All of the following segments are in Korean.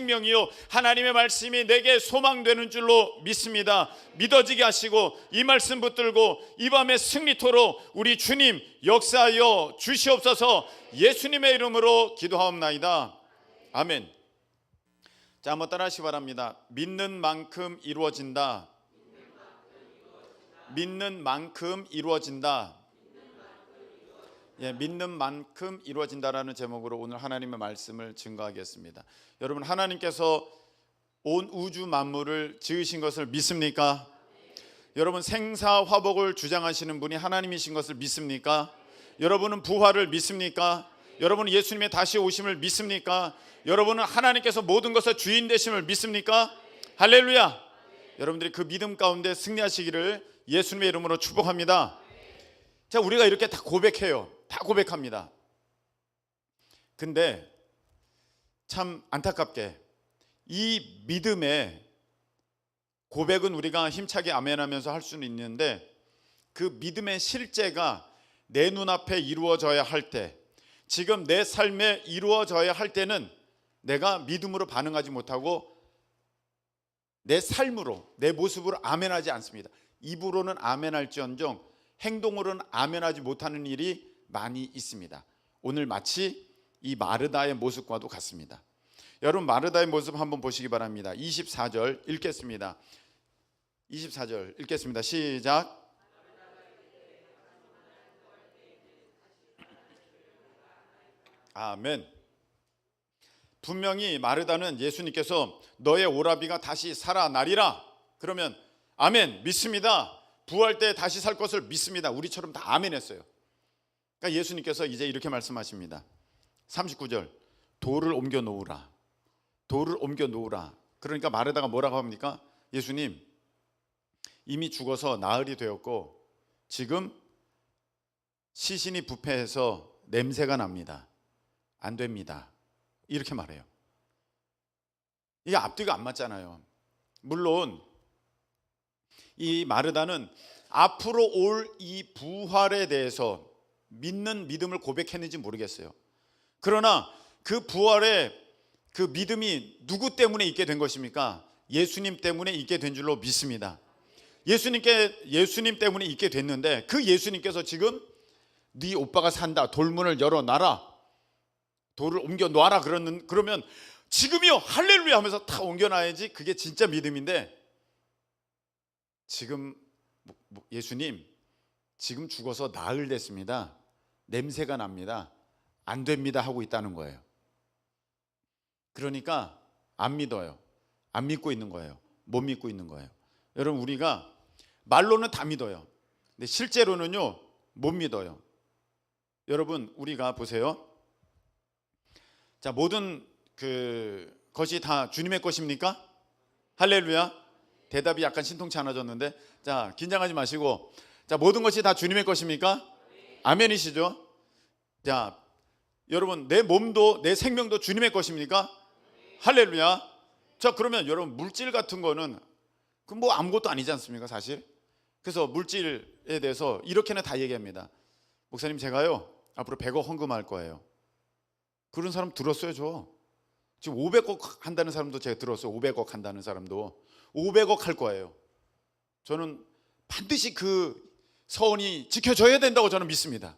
생명이요 하나님의 말씀이 내게 소망되는 줄로 믿습니다. 믿어지게 하시고 이 말씀 붙들고 이 밤에 승리토록 우리 주님 역사하여 주시옵소서. 예수님의 이름으로 기도하옵나이다. 아멘. 자, 한번 따라하시기 바랍니다. 믿는 만큼 이루어진다. 믿는 만큼 이루어진다. 예, 믿는 만큼 이루어진다라는 제목으로 오늘 하나님의 말씀을 증거하겠습니다. 여러분, 하나님께서 온 우주 만물을 지으신 것을 믿습니까? 여러분, 생사화복을 주장하시는 분이 하나님이신 것을 믿습니까? 여러분은 부활을 믿습니까? 여러분은 예수님의 다시 오심을 믿습니까? 여러분은 하나님께서 모든 것의 주인 되심을 믿습니까? 할렐루야! 여러분들이 그 믿음 가운데 승리하시기를 예수님의 이름으로 축복합니다. 자, 우리가 이렇게 다 고백해요. 다 고백합니다. 근데 참 안타깝게 이 믿음의 고백은 우리가 힘차게 아멘하면서 할 수는 있는데 그 믿음의 실제가 내 눈앞에 이루어져야 할 때, 지금 내 삶에 이루어져야 할 때는 내가 믿음으로 반응하지 못하고 내 삶으로, 내 모습으로 아멘하지 않습니다. 입으로는 아멘할지언정 행동으로는 아멘하지 못하는 일이 많이 있습니다. 오늘 마치 이 마르다의 모습과도 같습니다. 여러분, 마르다의 모습 한번 보시기 바랍니다. 24절 읽겠습니다. 24절 읽겠습니다. 시작. 아멘. 분명히 마르다는 예수님께서 너의 오라비가 다시 살아나리라 그러면 아멘, 믿습니다. 부활 때 다시 살 것을 믿습니다. 우리처럼 다 아멘 했어요. 그러니까 예수님께서 이제 이렇게 말씀하십니다. 39절 돌을 옮겨 놓으라. 돌을 옮겨 놓으라. 그러니까 마르다가 뭐라고 합니까? 예수님, 이미 죽어서 나흘이 되었고 지금 시신이 부패해서 냄새가 납니다. 안 됩니다. 이렇게 말해요. 이게 앞뒤가 안 맞잖아요. 물론 이 마르다는 앞으로 올 이 부활에 대해서 믿는 믿음을 고백했는지 모르겠어요. 그러나 그 부활의 그 믿음이 누구 때문에 있게 된 것입니까? 예수님 때문에 있게 된 줄로 믿습니다. 예수님 때문에 있게 됐는데 그 예수님께서 지금 네 오빠가 산다, 돌문을 열어놔라, 돌을 옮겨 놔라 그러면 지금이요 할렐루야 하면서 다 옮겨놔야지 그게 진짜 믿음인데, 지금 예수님 지금 죽어서 나흘 됐습니다. 냄새가 납니다. 안 됩니다 하고 있다는 거예요. 그러니까 안 믿어요. 안 믿고 있는 거예요. 못 믿고 있는 거예요. 여러분, 우리가 말로는 다 믿어요. 근데 실제로는요 못 믿어요. 여러분, 우리가 보세요. 자, 모든 것이 다 주님의 것입니까? 할렐루야. 대답이 약간 신통치 않아졌는데, 자, 긴장하지 마시고, 자, 모든 것이 다 주님의 것입니까? 아멘이시죠? 자, 여러분, 내 몸도 내 생명도 주님의 것입니까? 할렐루야. 자, 그러면 여러분, 물질 같은 거는 그 뭐 아무것도 아니지 않습니까, 사실? 그래서 물질에 대해서 이렇게는 다 얘기합니다. 목사님, 제가요 앞으로 100억 헌금할 거예요. 그런 사람 들었어요, 저. 지금 500억 한다는 사람도 제가 들었어요. 500억 한다는 사람도 500억 할 거예요. 저는 반드시 그 서원이 지켜져야 된다고 저는 믿습니다.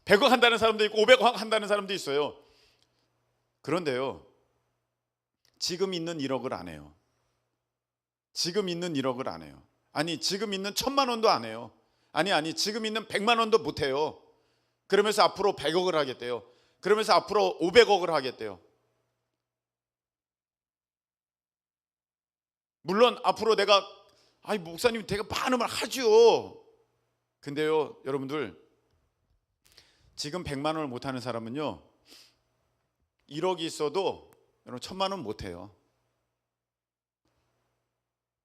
100억 한다는 사람도 있고 500억 한다는 사람도 있어요. 그런데요, 지금 있는 1억을 안 해요. 지금 있는 1억을 안 해요. 아니, 지금 있는 1000만 원도 안 해요. 아니, 지금 있는 100만 원도 못 해요. 그러면서 앞으로 100억을 하겠대요. 그러면서 앞으로 500억을 하겠대요. 물론 앞으로 내가 목사님 되게 많으면 하죠. 근데요, 여러분들, 지금 100만 원을 못하는 사람은요 1억이 있어도 여러분 1000만 원 못해요.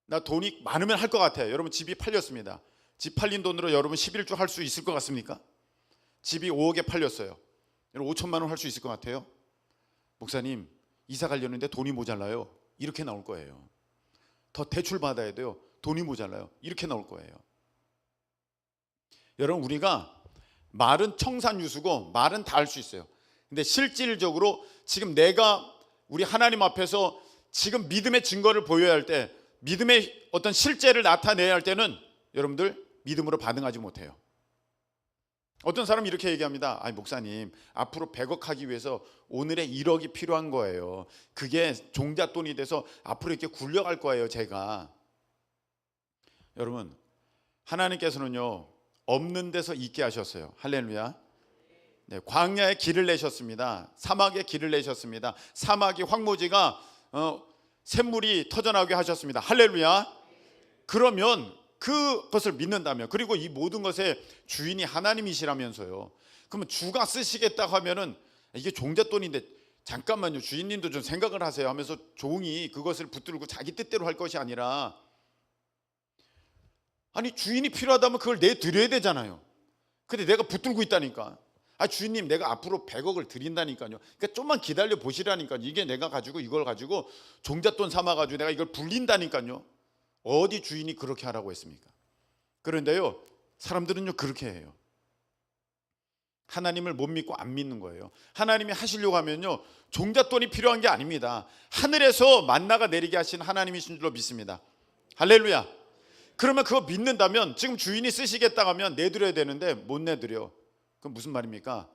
나 돈이 많으면 할 것 같아요. 여러분, 집이 팔렸습니다. 집 팔린 돈으로 여러분 11조 할 수 있을 것 같습니까? 집이 5억에 팔렸어요. 여러분 5천만 원 할 수 있을 것 같아요? 목사님, 이사 가려는데 돈이 모자라요. 이렇게 나올 거예요. 더 대출 받아야 돼요. 돈이 모자라요. 이렇게 나올 거예요. 여러분, 우리가 말은 청산유수고 말은 다 할 수 있어요. 근데 실질적으로 지금 내가 우리 하나님 앞에서 지금 믿음의 증거를 보여야 할 때, 믿음의 어떤 실제를 나타내야 할 때는 여러분들 믿음으로 반응하지 못해요. 어떤 사람이 이렇게 얘기합니다. 아니 목사님, 앞으로 100억 하기 위해서 오늘의 1억이 필요한 거예요. 그게 종잣돈이 돼서 앞으로 이렇게 굴려갈 거예요, 제가. 여러분, 하나님께서는요, 없는 데서 있게 하셨어요. 할렐루야. 네, 광야에 길을 내셨습니다. 사막에 길을 내셨습니다. 사막이 황무지가 샘물이 터져나오게 하셨습니다. 할렐루야. 그러면 그것을 믿는다면, 그리고 이 모든 것의 주인이 하나님이시라면서요, 그러면 주가 쓰시겠다고 하면은 이게 종잣돈인데 잠깐만요, 주인님도 좀 생각을 하세요 하면서 종이 그것을 붙들고 자기 뜻대로 할 것이 아니라, 아니 주인이 필요하다면 그걸 내드려야 되잖아요. 근데 내가 붙들고 있다니까. 아 주인님, 내가 앞으로 100억을 드린다니까요. 그러니까 좀만 기다려 보시라니까요. 이게 내가 가지고 이걸 가지고 종잣돈 삼아가지고 내가 이걸 불린다니까요. 어디 주인이 그렇게 하라고 했습니까? 그런데요, 사람들은요 그렇게 해요. 하나님을 못 믿고 안 믿는 거예요. 하나님이 하시려고 하면요, 종잣돈이 필요한 게 아닙니다. 하늘에서 만나가 내리게 하신 하나님이신 줄로 믿습니다. 할렐루야. 그러면 그거 믿는다면, 지금 주인이 쓰시겠다 하면 내드려야 되는데 못 내드려. 그럼 무슨 말입니까?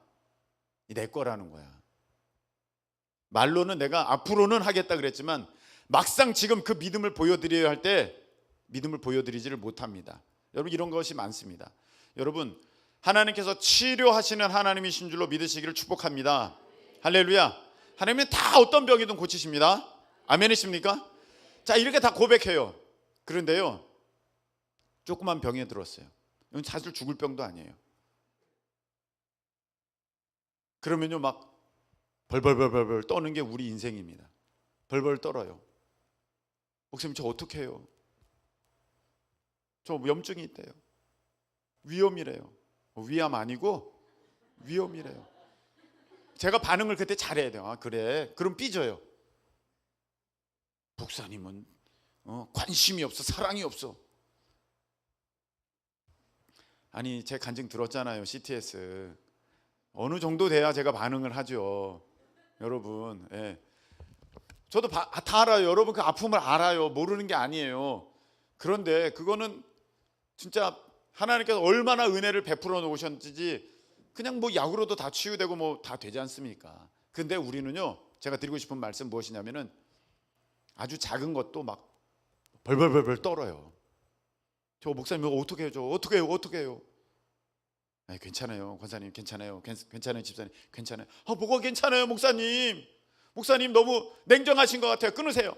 내 거라는 거야. 말로는 내가 앞으로는 하겠다 그랬지만 막상 지금 그 믿음을 보여드려야 할 때 믿음을 보여드리지를 못합니다. 여러분, 이런 것이 많습니다. 여러분, 하나님께서 치료하시는 하나님이신 줄로 믿으시기를 축복합니다. 할렐루야. 하나님은 다 어떤 병이든 고치십니다. 아멘이십니까? 자, 이렇게 다 고백해요. 그런데요, 조그만 병에 들었어요. 이건 사실 죽을 병도 아니에요. 그러면요 막 벌벌벌벌 떠는 게 우리 인생입니다. 벌벌 떨어요. 목사님, 저 어떻게 해요? 저 염증이 있대요. 위험이래요. 위암 아니고 위험이래요. 제가 반응을 그때 잘해야 돼요. 아 그래? 그럼 삐져요. 목사님은 관심이 없어, 사랑이 없어. 아니 제 간증 들었잖아요. CTS 어느 정도 돼야 제가 반응을 하죠. 여러분, 예. 저도 다 알아요. 여러분 그 아픔을 알아요. 모르는 게 아니에요. 그런데 그거는 진짜 하나님께서 얼마나 은혜를 베풀어 놓으셨는지 그냥 뭐 약으로도 다 치유되고 뭐 다 되지 않습니까? 근데 우리는요, 제가 드리고 싶은 말씀 무엇이냐면은 아주 작은 것도 막 벌벌벌벌 떨어요. 저 목사님 어떻게 해요? 저 어떻게 해요? 어떻게 해요? 아니, 괜찮아요 권사님, 괜찮아요, 괜찮아요 집사님, 괜찮아요. 아 뭐가 괜찮아요 목사님? 목사님 너무 냉정하신 것 같아요. 끊으세요.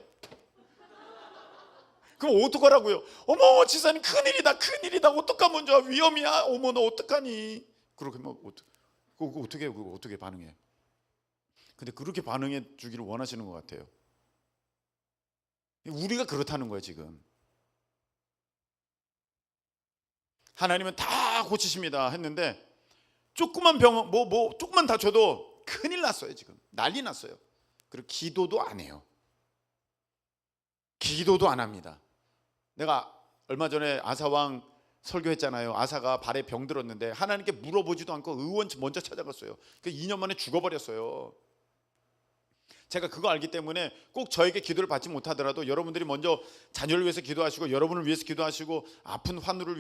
그럼 어떡하라고요? 어머 집사님 큰일이다, 큰일이다, 어떡하면 좋아, 위험이야, 어머 너 어떡하니? 그렇게 뭐 그거 어떻게 해요? 그거 어떻게 반응해? 근데 그렇게 반응해 주기를 원하시는 것 같아요. 우리가 그렇다는 거예요 지금. 하나님은 다 고치십니다 했는데 조그만 병 조금만 다쳐도 큰일 났어요. 지금 난리 났어요. 그리고 기도도 안 해요. 기도도 안 합니다. 내가 얼마 전에 아사왕 설교했잖아요. 아사가 발에 병 들었는데 하나님께 물어보지도 않고 의원 먼저 찾아갔어요. 그 2년 만에 죽어버렸어요. 제가 그거 알기 때문에 꼭 저에게 기도를 받지 못하더라도 여러분들이 먼저 자녀를 위해서 기도하시고, 여러분을 위해서 기도하시고, 아픈 환자를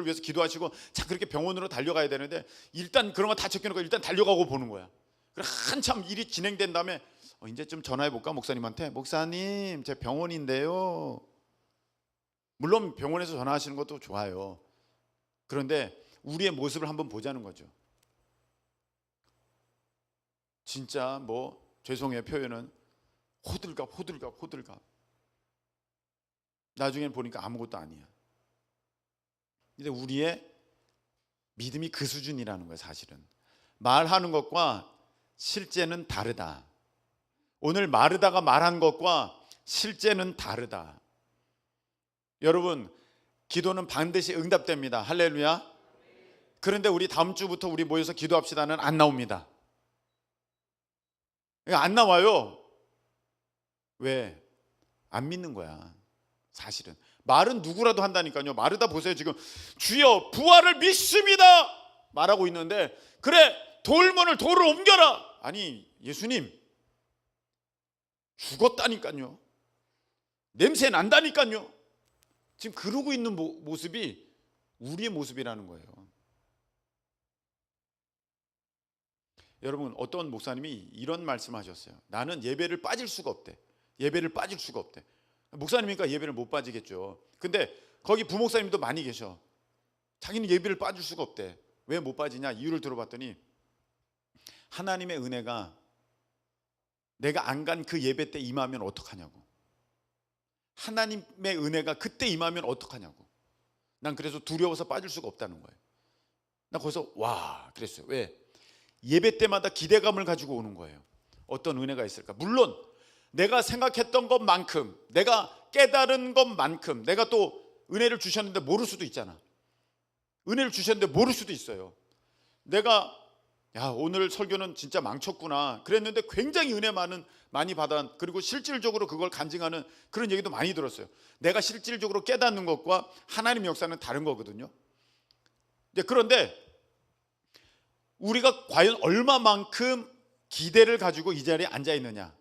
위해서 기도하시고, 자 그렇게 병원으로 달려가야 되는데 일단 그런 거 다 챙겨놓고 일단 달려가고 보는 거야. 그래 한참 일이 진행된 다음에 이제 좀 전화해 볼까 목사님한테. 목사님 제 병원인데요. 물론 병원에서 전화하시는 것도 좋아요. 그런데 우리의 모습을 한번 보자는 거죠. 진짜 뭐 죄송해요 표현은 호들갑 나중에 보니까 아무것도 아니야. 근데 우리의 믿음이 그 수준이라는 거예요. 사실은 말하는 것과 실제는 다르다. 오늘 마르다가 말한 것과 실제는 다르다. 여러분, 기도는 반드시 응답됩니다. 할렐루야. 그런데 우리 다음 주부터 우리 모여서 기도합시다는 안 나옵니다. 안 나와요. 왜? 안 믿는 거야. 사실은 말은 누구라도 한다니까요. 마르다 보세요. 지금 주여 부활을 믿습니다 말하고 있는데, 그래 돌을 옮겨라. 아니 예수님, 죽었다니까요. 냄새 난다니까요. 지금 그러고 있는 모습이 우리의 모습이라는 거예요. 여러분, 어떤 목사님이 이런 말씀하셨어요. 나는 예배를 빠질 수가 없대. 예배를 빠질 수가 없대. 목사님이니까 예배를 못 빠지겠죠. 근데 거기 부목사님도 많이 계셔. 자기는 예배를 빠질 수가 없대. 왜 못 빠지냐? 이유를 들어봤더니 하나님의 은혜가 내가 안 간 그 예배 때 임하면 어떡하냐고. 하나님의 은혜가 그때 임하면 어떡하냐고. 난 그래서 두려워서 빠질 수가 없다는 거예요. 나 거기서 와 그랬어요. 왜? 예배 때마다 기대감을 가지고 오는 거예요. 어떤 은혜가 있을까? 물론 내가 생각했던 것만큼, 내가 깨달은 것만큼 내가 또 은혜를 주셨는데 모를 수도 있잖아. 은혜를 주셨는데 모를 수도 있어요. 내가 오늘 설교는 진짜 망쳤구나 그랬는데 굉장히 은혜 많이 받아. 그리고 실질적으로 그걸 간증하는 그런 얘기도 많이 들었어요. 내가 실질적으로 깨닫는 것과 하나님의 역사는 다른 거거든요. 그런데 우리가 과연 얼마만큼 기대를 가지고 이 자리에 앉아 있느냐,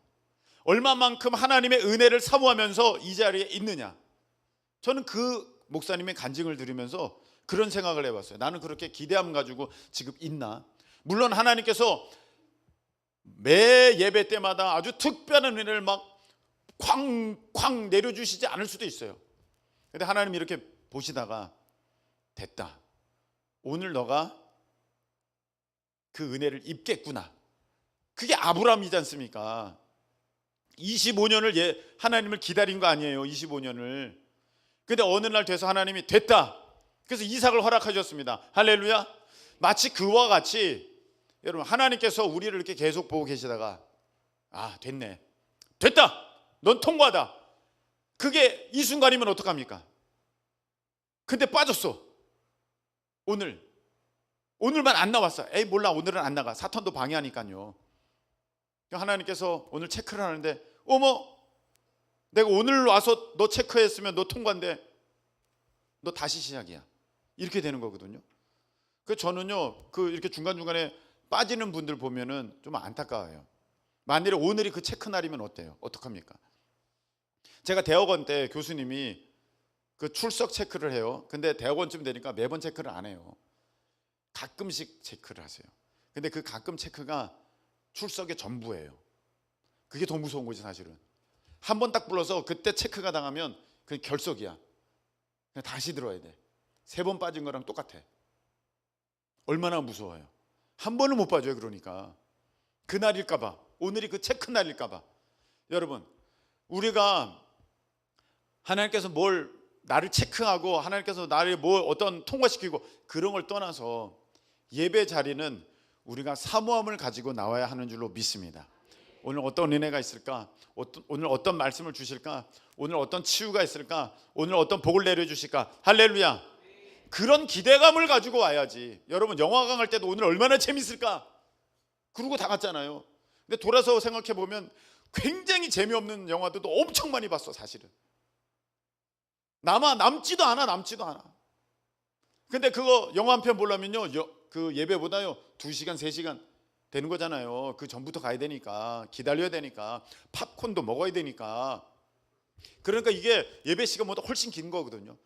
얼마만큼 하나님의 은혜를 사모하면서 이 자리에 있느냐. 저는 그 목사님의 간증을 들으면서 그런 생각을 해봤어요. 나는 그렇게 기대함 가지고 지금 있나? 물론 하나님께서 매 예배 때마다 아주 특별한 은혜를 막 쾅쾅 내려주시지 않을 수도 있어요. 근데 하나님이 이렇게 보시다가 됐다, 오늘 너가 그 은혜를 입겠구나. 그게 아브라함이지 않습니까? 25년을 하나님을 기다린 거 아니에요. 25년을. 근데 어느 날 돼서 하나님이 됐다, 그래서 이삭을 허락하셨습니다. 할렐루야. 마치 그와 같이 여러분, 하나님께서 우리를 이렇게 계속 보고 계시다가 됐네, 됐다, 넌 통과다. 그게 이 순간이면 어떡합니까? 근데 빠졌어. 오늘만 안 나왔어. 에이 몰라, 오늘은 안 나가. 사탄도 방해하니까요. 하나님께서 오늘 체크를 하는데 어머, 내가 오늘 와서 너 체크했으면 너 통과인데 너 다시 시작이야. 이렇게 되는 거거든요. 그 저는요, 이렇게 중간중간에 빠지는 분들 보면은 좀 안타까워요. 만일에 오늘이 그 체크 날이면 어때요? 어떡합니까? 제가 대학원 때 교수님이 그 출석 체크를 해요. 근데 대학원쯤 되니까 매번 체크를 안 해요. 가끔씩 체크를 하세요. 근데 그 가끔 체크가 출석의 전부예요. 그게 더 무서운 거지 사실은. 한 번 딱 불러서 그때 체크가 당하면 그게 결석이야. 그냥 다시 들어야 돼. 3번 빠진 거랑 똑같아. 얼마나 무서워요. 한 번은 못 빠져요. 그러니까 그날일까 봐, 오늘이 그 체크 날일까 봐. 여러분, 우리가 하나님께서 나를 체크하고 하나님께서 나를 어떤 통과시키고 그런 걸 떠나서 예배 자리는 우리가 사모함을 가지고 나와야 하는 줄로 믿습니다. 오늘 어떤 은혜가 있을까? 오늘 어떤 말씀을 주실까? 오늘 어떤 치유가 있을까? 오늘 어떤 복을 내려주실까? 할렐루야. 그런 기대감을 가지고 와야지. 여러분, 영화관 갈 때도 오늘 얼마나 재밌을까? 그러고 다 갔잖아요. 근데 돌아서 생각해 보면 굉장히 재미없는 영화들도 엄청 많이 봤어 사실은. 남지도 않아. 근데 그거 영화 한 편 보려면요, 그 예배보다요 2시간 3시간 되는 거잖아요. 그 전부터 가야 되니까, 기다려야 되니까, 팝콘도 먹어야 되니까. 그러니까 이게 예배 시간보다 훨씬 긴 거거든요.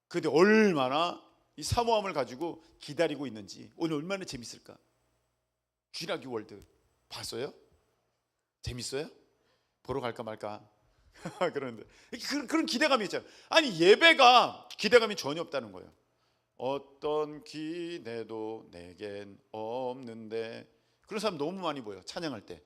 근데 얼마나 이 사모함을 가지고 기다리고 있는지, 오늘 얼마나 재밌을까? 쥐라기 월드 봤어요? 재밌어요? 보러 갈까 말까? 그런데 그런 기대감이 있잖아요. 아니, 예배가 기대감이 전혀 없다는 거예요. 어떤 기대도 내겐 없는데. 그런 사람 너무 많이 보여. 찬양할 때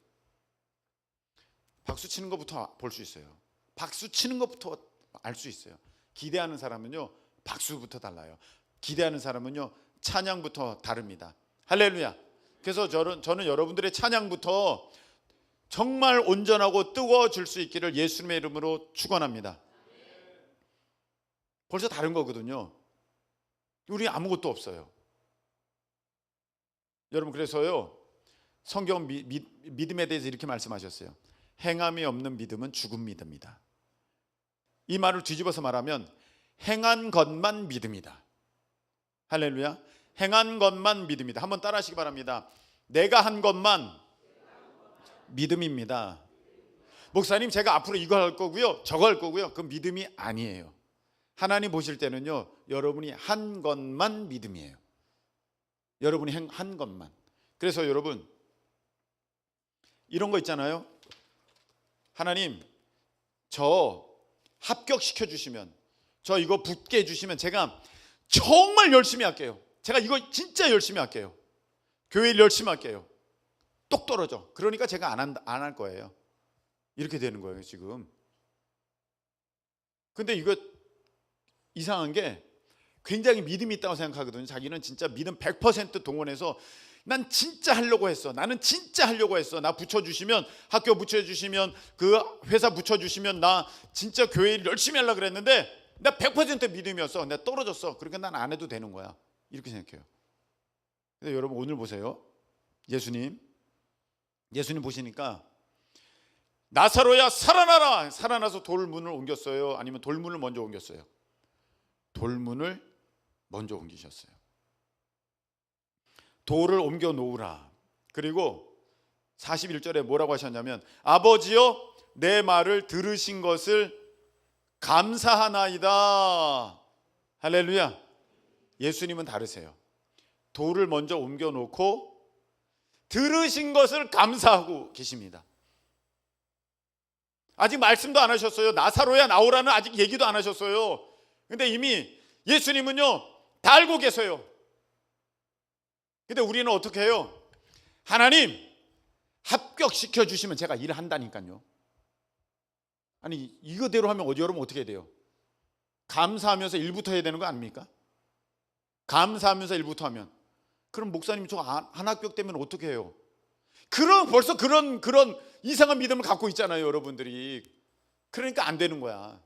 박수 치는 것부터 볼 수 있어요. 박수 치는 것부터 알 수 있어요. 기대하는 사람은요 박수부터 달라요. 기대하는 사람은요 찬양부터 다릅니다. 할렐루야. 그래서 저는 여러분들의 찬양부터 정말 온전하고 뜨거워질 수 있기를 예수님의 이름으로 축원합니다. 벌써 다른 거거든요. 우리 아무것도 없어요. 여러분, 그래서요 성경 믿음에 대해서 이렇게 말씀하셨어요. 행함이 없는 믿음은 죽은 믿음이다. 이 말을 뒤집어서 말하면 행한 것만 믿음이다. 할렐루야. 행한 것만 믿음이다. 한번 따라 하시기 바랍니다. 내가 한 것만 믿음입니다. 목사님 제가 앞으로 이거 할 거고요, 저거 할 거고요. 그 믿음이 아니에요. 하나님 보실 때는요, 여러분이 한 것만 믿음이에요. 여러분이 한 것만. 그래서 여러분 이런 거 있잖아요. 하나님 저 합격시켜 주시면, 저 이거 붙게 해주시면 제가 정말 열심히 할게요. 제가 이거 진짜 열심히 할게요. 교회를 열심히 할게요. 똑 떨어져. 그러니까 제가 안 할 거예요. 이렇게 되는 거예요 지금. 근데 이거 이상한 게 굉장히 믿음이 있다고 생각하거든요. 자기는 진짜 믿음 100% 동원해서 난 진짜 하려고 했어. 나는 진짜 하려고 했어. 나 붙여주시면, 학교 붙여주시면, 그 회사 붙여주시면 나 진짜 교회 일 열심히 하려고 그랬는데 나 100% 믿음이었어. 내가 떨어졌어. 그러니까 난 안 해도 되는 거야. 이렇게 생각해요. 근데 여러분 오늘 보세요. 예수님 보시니까 나사로야 살아나라. 살아나서 돌문을 옮겼어요? 아니면 돌문을 먼저 옮겼어요? 돌문을 먼저 옮기셨어요. 돌을 옮겨 놓으라. 그리고 41절에 뭐라고 하셨냐면, 아버지여 내 말을 들으신 것을 감사하나이다. 할렐루야. 예수님은 다르세요. 돌을 먼저 옮겨 놓고 들으신 것을 감사하고 계십니다. 아직 말씀도 안 하셨어요. 나사로야 나오라는 아직 얘기도 안 하셨어요. 근데 이미 예수님은요 다 알고 계세요. 근데 우리는 어떻게 해요? 하나님 합격시켜 주시면 제가 일을 한다니까요. 아니 이거대로 하면 여러분 어떻게 해야 돼요? 감사하면서 일부터 해야 되는 거 아닙니까? 감사하면서 일부터 하면, 그럼 목사님 저 안 합격되면 어떻게 해요? 그럼 벌써 그런 이상한 믿음을 갖고 있잖아요 여러분들이. 그러니까 안 되는 거야.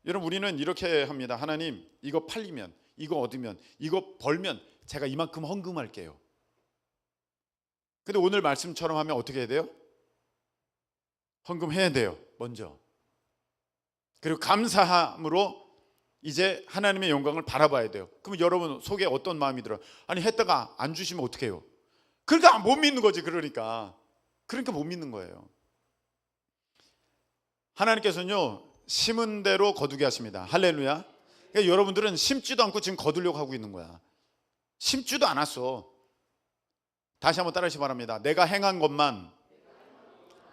여러분 우리는 이렇게 합니다. 하나님 이거 팔리면, 이거 얻으면, 이거 벌면 제가 이만큼 헌금할게요. 근데 오늘 말씀처럼 하면 어떻게 해야 돼요? 헌금해야 돼요 먼저. 그리고 감사함으로 이제 하나님의 영광을 바라봐야 돼요. 그럼 여러분 속에 어떤 마음이 들어요? 아니 했다가 안 주시면 어떻게 해요? 그러니까 못 믿는 거지. 그러니까 못 믿는 거예요. 하나님께서는요 심은 대로 거두게 하십니다. 할렐루야. 그러니까 여러분들은 심지도 않고 지금 거두려고 하고 있는 거야. 심지도 않았어. 다시 한번 따라하시기 바랍니다. 내가 행한 것만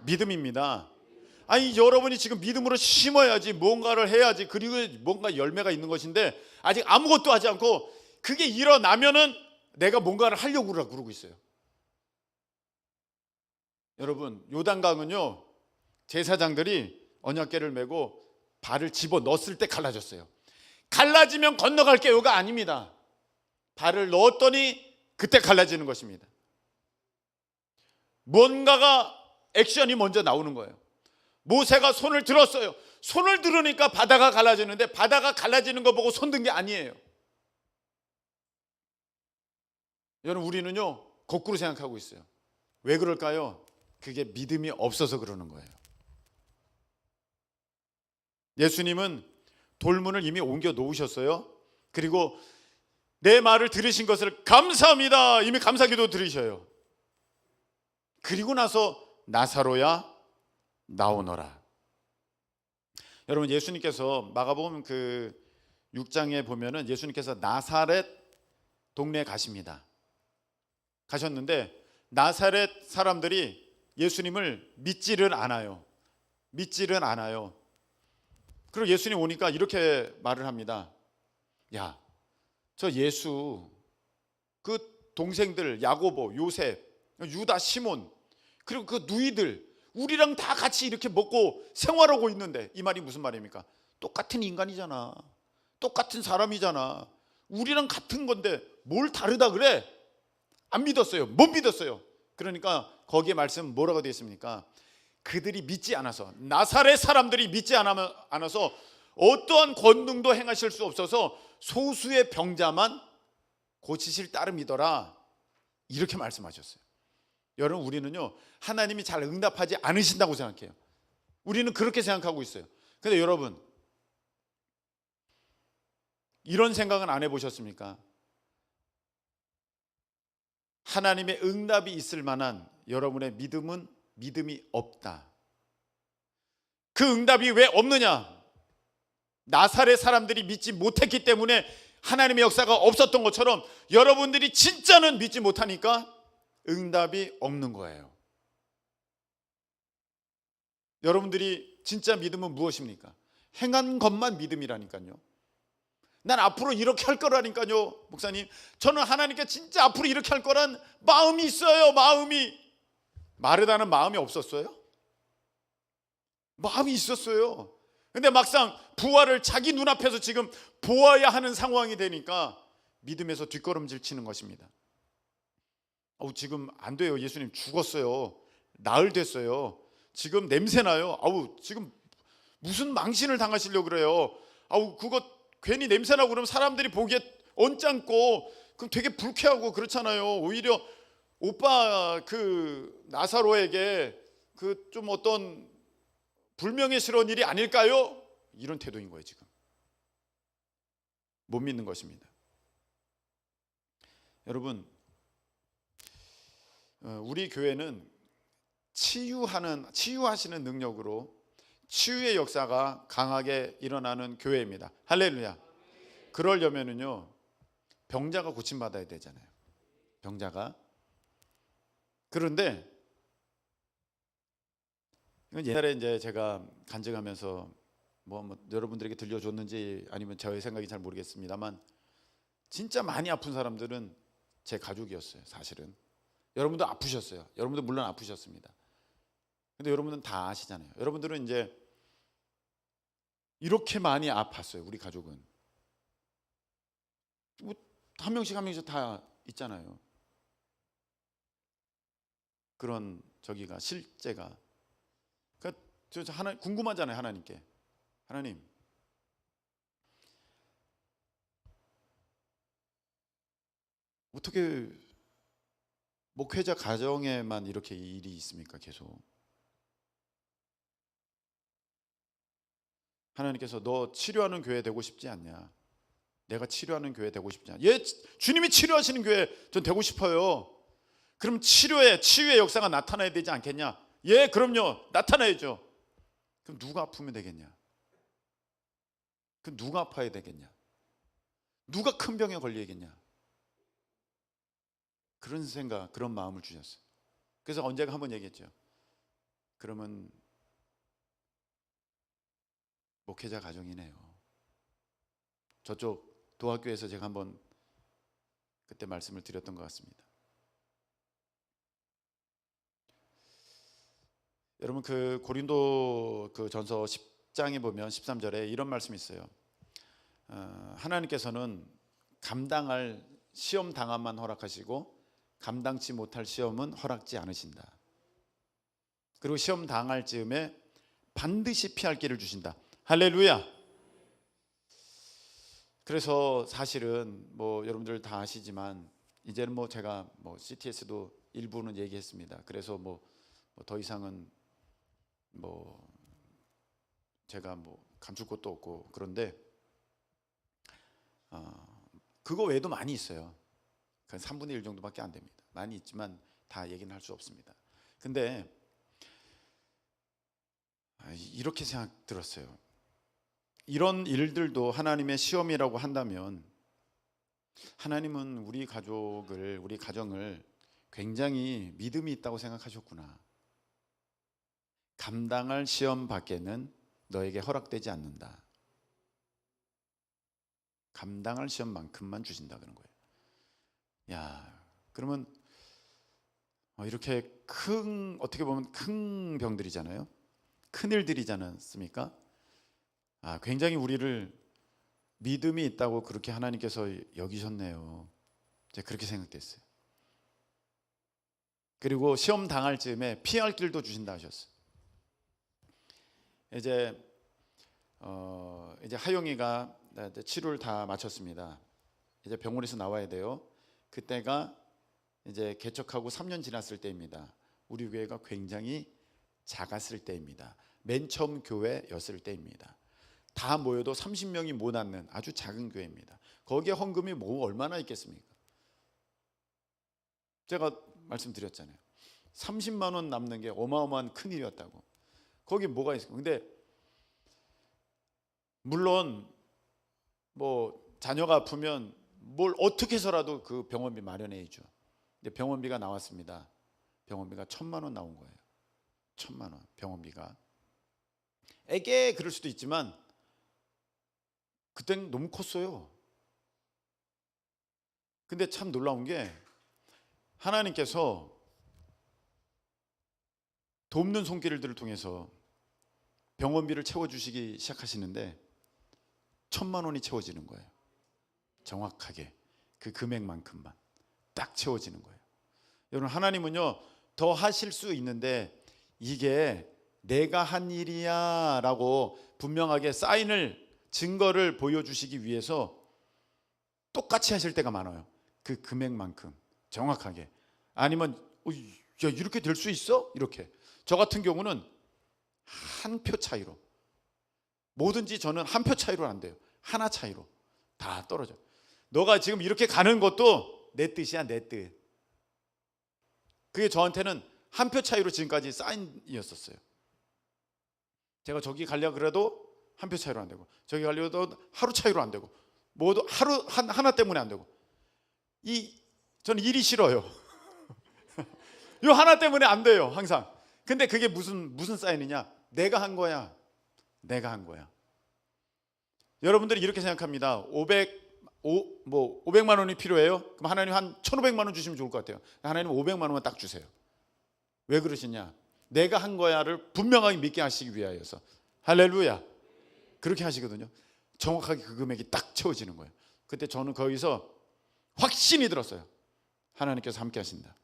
믿음입니다. 아니 여러분이 지금 믿음으로 심어야지, 뭔가를 해야지, 그리고 뭔가 열매가 있는 것인데 아직 아무것도 하지 않고 그게 일어나면은 내가 뭔가를 하려고 그러고 있어요. 여러분 요단강은요 제사장들이 언약궤를 메고 발을 집어 넣었을 때 갈라졌어요. 갈라지면 건너갈게요가 아닙니다. 발을 넣었더니 그때 갈라지는 것입니다. 뭔가가 액션이 먼저 나오는 거예요. 모세가 손을 들었어요. 손을 들으니까 바다가 갈라지는데 바다가 갈라지는 거 보고 손 든 게 아니에요. 여러분 우리는요 거꾸로 생각하고 있어요. 왜 그럴까요? 그게 믿음이 없어서 그러는 거예요. 예수님은 돌문을 이미 옮겨 놓으셨어요. 그리고 내 말을 들으신 것을 감사합니다. 이미 감사기도 들으셔요. 그리고 나서 나사로야 나오너라. 여러분 예수님께서 마가복음 그 6장에 보면은 예수님께서 나사렛 동네에 가십니다. 가셨는데 나사렛 사람들이 예수님을 믿지를 않아요. 그리고 예수님 오니까 이렇게 말을 합니다. 야, 저 예수 그 동생들 야고보, 요셉, 유다, 시몬, 그리고 그 누이들 우리랑 다 같이 이렇게 먹고 생활하고 있는데, 이 말이 무슨 말입니까? 똑같은 인간이잖아. 똑같은 사람이잖아. 우리랑 같은 건데 뭘 다르다 그래? 안 믿었어요. 못 믿었어요. 그러니까 거기에 말씀 뭐라고 되어 있습니까? 그들이 믿지 않아서, 나사렛 사람들이 믿지 않아서 어떠한 권능도 행하실 수 없어서 소수의 병자만 고치실 따름이더라. 이렇게 말씀하셨어요. 여러분 우리는요 하나님이 잘 응답하지 않으신다고 생각해요. 우리는 그렇게 생각하고 있어요. 근데 여러분 이런 생각은 안 해보셨습니까? 하나님의 응답이 있을 만한 여러분의 믿음은 믿음이 없다. 그 응답이 왜 없느냐? 나사렛 사람들이 믿지 못했기 때문에 하나님의 역사가 없었던 것처럼 여러분들이 진짜는 믿지 못하니까 응답이 없는 거예요. 여러분들이 진짜 믿음은 무엇입니까? 행한 것만 믿음이라니까요. 난 앞으로 이렇게 할 거라니까요. 목사님, 저는 하나님께 진짜 앞으로 이렇게 할 거란 마음이 있어요. 마음이. 마르다는 마음이 없었어요? 마음이 있었어요. 근데 막상 부활을 자기 눈앞에서 지금 보아야 하는 상황이 되니까 믿음에서 뒷걸음질 치는 것입니다. 지금 안 돼요. 예수님 죽었어요. 나흘 됐어요. 지금 냄새나요. 지금 무슨 망신을 당하시려고 그래요. 그거 괜히 냄새나고 그러면 사람들이 보기에 언짢고 그럼 되게 불쾌하고 그렇잖아요. 오히려 오빠 그 나사로에게 그 좀 어떤 불명예스러운 일이 아닐까요? 이런 태도인 거예요. 지금 못 믿는 것입니다. 여러분, 우리 교회는 치유하시는 능력으로 치유의 역사가 강하게 일어나는 교회입니다. 할렐루야. 그러려면은요, 병자가 고침받아야 되잖아요. 병자가. 그런데 옛날에 이제 제가 간증하면서 뭐 여러분들에게 들려줬는지 아니면 저의 생각이 잘 모르겠습니다만, 진짜 많이 아픈 사람들은 제 가족이었어요. 사실은 여러분도 아프셨어요. 여러분도 물론 아프셨습니다. 근데 여러분은 다 아시잖아요. 여러분들은 이제 이렇게 많이 아팠어요. 우리 가족은 뭐 한 명씩 다 있잖아요. 그런 저기가 실제가. 그러니까 저 하나 궁금하잖아요. 하나님께, 하나님, 어떻게 목회자 가정에만 이렇게 일이 있습니까? 계속. 하나님께서 너 치료하는 교회 되고 싶지 않냐? 내가 치료하는 교회 되고 싶지 않냐? 주님이 치료하시는 교회 전 되고 싶어요. 그럼 치유의 역사가 나타나야 되지 않겠냐? 그럼요. 나타나야죠. 그럼 누가 아프면 되겠냐? 그럼 누가 아파야 되겠냐? 누가 큰 병에 걸리겠냐? 그런 생각, 그런 마음을 주셨어요. 그래서 언제가 한번 얘기했죠. 그러면 목회자 가정이네요. 저쪽 도학교에서 제가 한번 그때 말씀을 드렸던 것 같습니다. 여러분, 그 고린도 그 전서 10장에 보면 13절에 이런 말씀이 있어요. 하나님께서는 감당할 시험 당함만 허락하시고 감당치 못할 시험은 허락지 않으신다. 그리고 시험 당할 즈음에 반드시 피할 길을 주신다. 할렐루야. 그래서 사실은 뭐 여러분들 다 아시지만 이제는 뭐 제가 뭐 CTS도 일부는 얘기했습니다. 그래서 뭐 더 이상은 뭐 제가 뭐 감출 것도 없고, 그런데 그거 외에도 많이 있어요. 한 3분의 1 정도밖에 안 됩니다. 많이 있지만 다 얘기는 할 수 없습니다. 근데 이렇게 생각 들었어요. 이런 일들도 하나님의 시험이라고 한다면 하나님은 우리 가정을 굉장히 믿음이 있다고 생각하셨구나. 감당할 시험 밖에는 너에게 허락되지 않는다. 감당할 시험만큼만 주신다 그런 거예요. 그러면 이렇게 어떻게 보면 큰 병들이잖아요. 큰 일들이지 않습니까? 굉장히 우리를 믿음이 있다고 그렇게 하나님께서 여기셨네요. 제가 그렇게 생각됐어요. 그리고 시험 당할 즈음에 피할 길도 주신다 하셨어요. 이제 하영이가 치료를 다 마쳤습니다. 이제 병원에서 나와야 돼요. 그때가 이제 개척하고 3년 지났을 때입니다. 우리 교회가 굉장히 작았을 때입니다. 맨 처음 교회였을 때입니다. 다 모여도 30명이 못 앉는 아주 작은 교회입니다. 거기에 헌금이 뭐 얼마나 있겠습니까? 제가 말씀드렸잖아요. 30만 원 남는 게 어마어마한 큰일이었다고. 거기 뭐가 있을까? 근데 물론 뭐 자녀가 아프면 뭘 어떻게 해서라도 그 병원비 마련해 줘. 근데 병원비가 나왔습니다. 병원비가 1,000만 원 나온 거예요. 1,000만 원 병원비가. 에게 그럴 수도 있지만 그땐 너무 컸어요. 근데 참 놀라운 게 하나님께서 돕는 손길들을 통해서 병원비를 채워주시기 시작하시는데 1,000만 원이 채워지는 거예요. 정확하게 그 금액만큼만 딱 채워지는 거예요. 여러분, 하나님은요 더 하실 수 있는데 이게 내가 한 일이야 라고 분명하게 사인을, 증거를 보여주시기 위해서 똑같이 하실 때가 많아요. 그 금액만큼 정확하게. 아니면 야, 이렇게 될 수 있어? 이렇게. 저 같은 경우는 한 표 차이로, 뭐든지 저는 한 표 차이로 안 돼요. 하나 차이로 다 떨어져. 너가 지금 이렇게 가는 것도 내 뜻이야, 내 뜻. 그게 저한테는 한 표 차이로 지금까지 사인이었었어요. 제가 저기 가려고 그래도 한 표 차이로 안 되고, 저기 가려도 하루 차이로 안 되고, 뭐도 하루 하나 때문에 안 되고. 저는 일이 싫어요. 요 하나 때문에 안 돼요, 항상. 근데 그게 무슨 사인이냐? 내가 한 거야. 내가 한 거야. 여러분들이 이렇게 생각합니다. 500만 원이 필요해요? 그럼 하나님 한 1,500만 원 주시면 좋을 것 같아요. 하나님 500만 원만 딱 주세요. 왜 그러시냐? 내가 한 거야를 분명하게 믿게 하시기 위하여서. 할렐루야. 그렇게 하시거든요. 정확하게 그 금액이 딱 채워지는 거예요. 그때 저는 거기서 확신이 들었어요. 하나님께서 함께 하신다.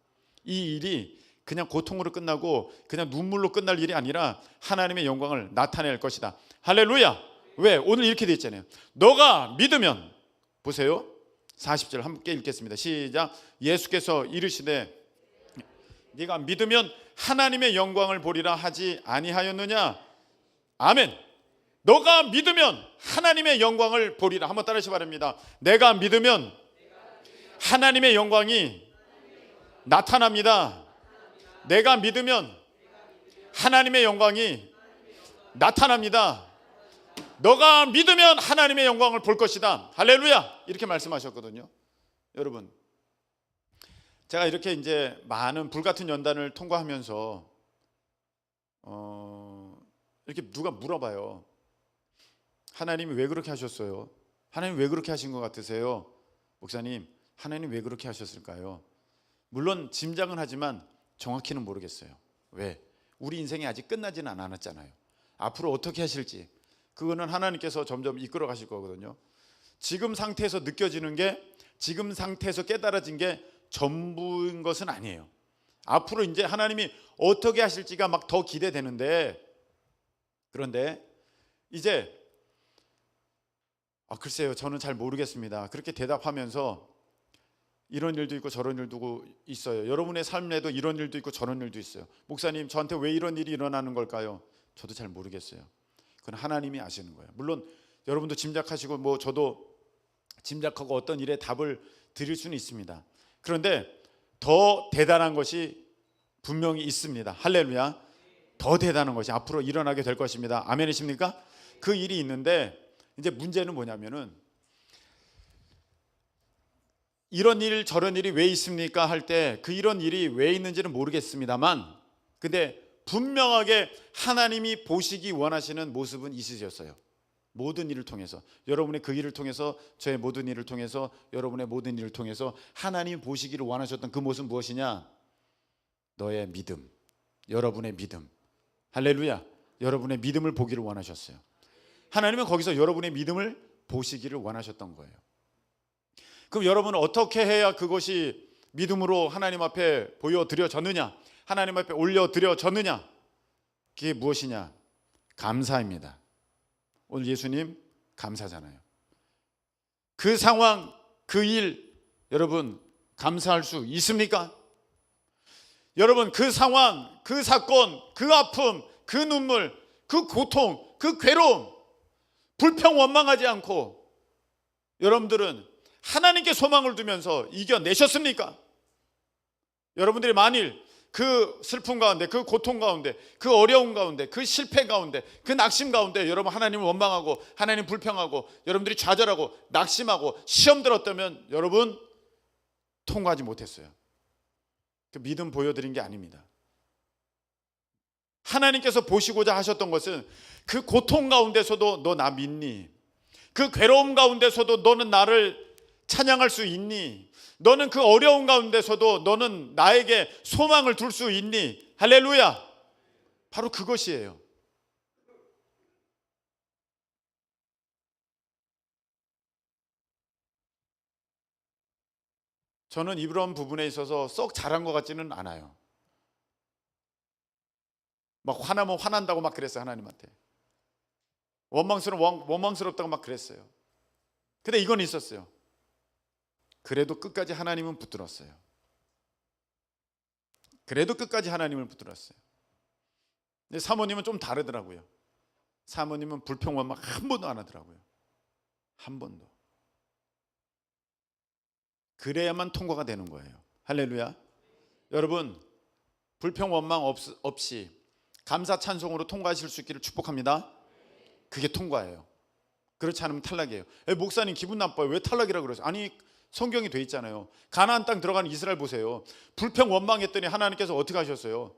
이 일이 그냥 고통으로 끝나고 그냥 눈물로 끝날 일이 아니라 하나님의 영광을 나타낼 것이다. 할렐루야. 왜? 오늘 이렇게 돼 있잖아요. 너가 믿으면, 보세요. 40절 함께 읽겠습니다. 시작. 예수께서 이르시되 네가 믿으면 하나님의 영광을 보리라 하지 아니하였느냐? 아멘. 너가 믿으면 하나님의 영광을 보리라. 한번 따라하시 바랍니다. 내가 믿으면 하나님의 영광이 나타납니다. 내가 믿으면 하나님의 영광이 나타납니다. 너가 믿으면 하나님의 영광을 볼 것이다. 할렐루야. 이렇게 말씀하셨거든요. 여러분, 제가 이렇게 이제 많은 불같은 연단을 통과하면서 이렇게 누가 물어봐요. 하나님이 왜 그렇게 하셨어요? 하나님 왜 그렇게 하신 것 같으세요? 목사님, 하나님 왜 그렇게 하셨을까요? 물론 짐작은 하지만 정확히는 모르겠어요. 왜? 우리 인생이 아직 끝나지는 않았잖아요. 앞으로 어떻게 하실지 그거는 하나님께서 점점 이끌어 가실 거거든요. 지금 상태에서 느껴지는 게, 지금 상태에서 깨달아진 게 전부인 것은 아니에요. 앞으로 이제 하나님이 어떻게 하실지가 막 더 기대되는데, 그런데 이제 글쎄요, 저는 잘 모르겠습니다. 그렇게 대답하면서 이런 일도 있고 저런 일도 있어요. 여러분의 삶에도 이런 일도 있고 저런 일도 있어요. 목사님, 저한테 왜 이런 일이 일어나는 걸까요? 저도 잘 모르겠어요. 그건 하나님이 아시는 거예요. 물론 여러분도 짐작하시고 뭐 저도 짐작하고 어떤 일에 답을 드릴 수는 있습니다. 그런데 더 대단한 것이 분명히 있습니다. 할렐루야. 더 대단한 것이 앞으로 일어나게 될 것입니다. 아멘이십니까? 그 일이 있는데 이제 문제는 뭐냐면은, 이런 일 저런 일이 왜 있습니까? 할 때 그 이런 일이 왜 있는지는 모르겠습니다만, 근데 분명하게 하나님이 보시기 원하시는 모습은 있으셨어요. 모든 일을 통해서, 여러분의 그 일을 통해서, 저의 모든 일을 통해서, 여러분의 모든 일을 통해서 하나님이 보시기를 원하셨던 그 모습은 무엇이냐? 너의 믿음, 여러분의 믿음. 할렐루야. 여러분의 믿음을 보기를 원하셨어요. 하나님은 거기서 여러분의 믿음을 보시기를 원하셨던 거예요. 그럼 여러분은 어떻게 해야 그것이 믿음으로 하나님 앞에 보여드려졌느냐, 하나님 앞에 올려드려졌느냐? 그게 무엇이냐? 감사입니다. 오늘 예수님 감사잖아요. 그 상황, 그 일, 여러분 감사할 수 있습니까? 여러분, 그 상황, 그 사건, 그 아픔, 그 눈물, 그 고통, 그 괴로움, 불평 원망하지 않고 여러분들은 하나님께 소망을 두면서 이겨내셨습니까? 여러분들이 만일 그 슬픔 가운데, 그 고통 가운데, 그 어려움 가운데, 그 실패 가운데, 그 낙심 가운데 여러분 하나님을 원망하고 하나님 불평하고 여러분들이 좌절하고 낙심하고 시험 들었다면 여러분 통과하지 못했어요. 그 믿음 보여드린 게 아닙니다. 하나님께서 보시고자 하셨던 것은 그 고통 가운데서도 너 나 믿니? 그 괴로움 가운데서도 너는 나를 찬양할 수 있니? 너는 그 어려운 가운데서도 너는 나에게 소망을 둘 수 있니? 할렐루야. 바로 그것이에요. 저는 이런 부분에 있어서 썩 잘한 것 같지는 않아요. 막 화나면 화난다고 막 그랬어요. 하나님한테 원망스럽다고 막 그랬어요. 근데 이건 있었어요. 그래도 끝까지 하나님은 붙들었어요. 그래도 끝까지 하나님을 붙들었어요. 근데 사모님은 좀 다르더라고요. 사모님은 불평 원망 한 번도 안 하더라고요. 한 번도. 그래야만 통과가 되는 거예요. 할렐루야. 여러분 불평 원망 없이 감사 찬송으로 통과하실 수 있기를 축복합니다. 그게 통과예요. 그렇지 않으면 탈락이에요. 목사님 기분 나빠요. 왜 탈락이라고 그러세요? 아니 성경이 돼 있잖아요. 가나안 땅 들어가는 이스라엘 보세요. 불평 원망했더니 하나님께서 어떻게 하셨어요?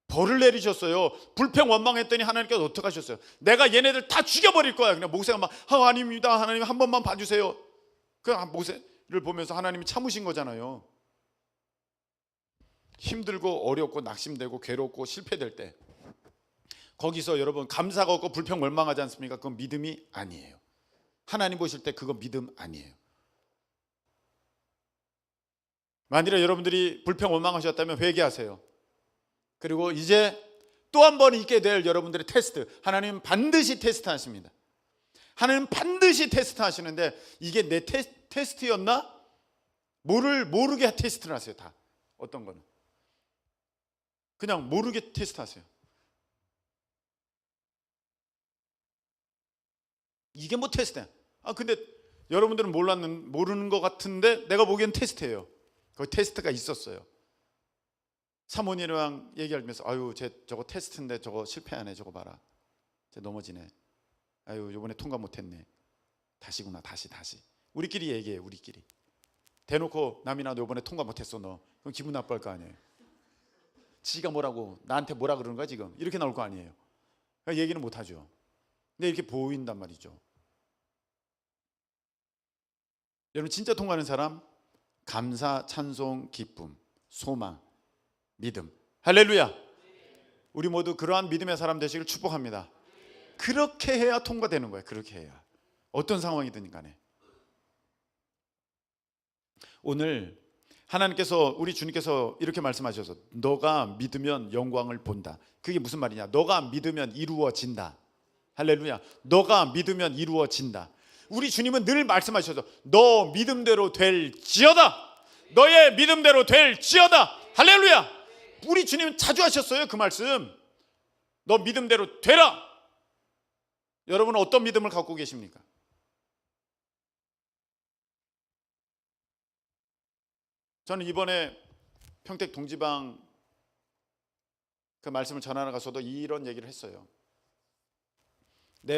벌을 내리셨어요. 불평 원망했더니 하나님께서 어떻게 하셨어요? 내가 얘네들 다 죽여버릴 거야. 그냥 모세가 막 아닙니다. 하나님 한 번만 봐주세요. 그냥 모세를 보면서 하나님이 참으신 거잖아요. 힘들고 어렵고 낙심되고 괴롭고 실패될 때 거기서 여러분 감사가 없고 불평 원망하지 않습니까? 그건 믿음이 아니에요. 하나님 보실 때 그거 믿음 아니에요. 만일에 여러분들이 불평 원망하셨다면 회개하세요. 그리고 이제 또 한 번 있게 될 여러분들의 테스트, 하나님은 반드시 테스트 하십니다. 하나님은 반드시 테스트 하시는데 이게 내 테스트였나? 모르게 테스트를 하세요. 다 어떤 거는 그냥 모르게 테스트 하세요. 이게 뭐 테스트야? 근데 여러분들은 모르는 것 같은데 내가 보기엔 테스트예요. 거기 테스트가 있었어요. 사모님이랑 얘기하면서 아유 쟤 저거 테스트인데 저거 실패하네. 저거 봐라. 쟤 넘어지네. 아유 요번에 통과 못했네. 다시구나. 다시 우리끼리 얘기해. 우리끼리 대놓고 남이나 너 요번에 통과 못했어. 너 그럼 기분 나빠할 거 아니에요. 지가 뭐라고 나한테 뭐라 그러는 거야 지금. 이렇게 나올 거 아니에요. 그러니까 얘기는 못하죠. 근데 이렇게 보인단 말이죠. 여러분 진짜 통과하는 사람 감사, 찬송, 기쁨, 소망, 믿음. 할렐루야. 우리 모두 그러한 믿음의 사람 되시길 축복합니다. 그렇게 해야 통과되는 거예요. 그렇게 해야. 어떤 상황이든 간에. 오늘 하나님께서 우리 주님께서 이렇게 말씀하셔서 너가 믿으면 영광을 본다. 그게 무슨 말이냐? 너가 믿으면 이루어진다. 할렐루야. 너가 믿으면 이루어진다. 우리 주님은 늘 말씀하셔서 너 믿음대로 될지어다. 너의 믿음대로 될지어다. 할렐루야. 우리 주님은 자주 하셨어요. 그 말씀. 너 믿음대로 되라. 여러분은 어떤 믿음을 갖고 계십니까? 저는 이번에 평택 동지방 그 말씀을 전하러 가서도 이런 얘기를 했어요.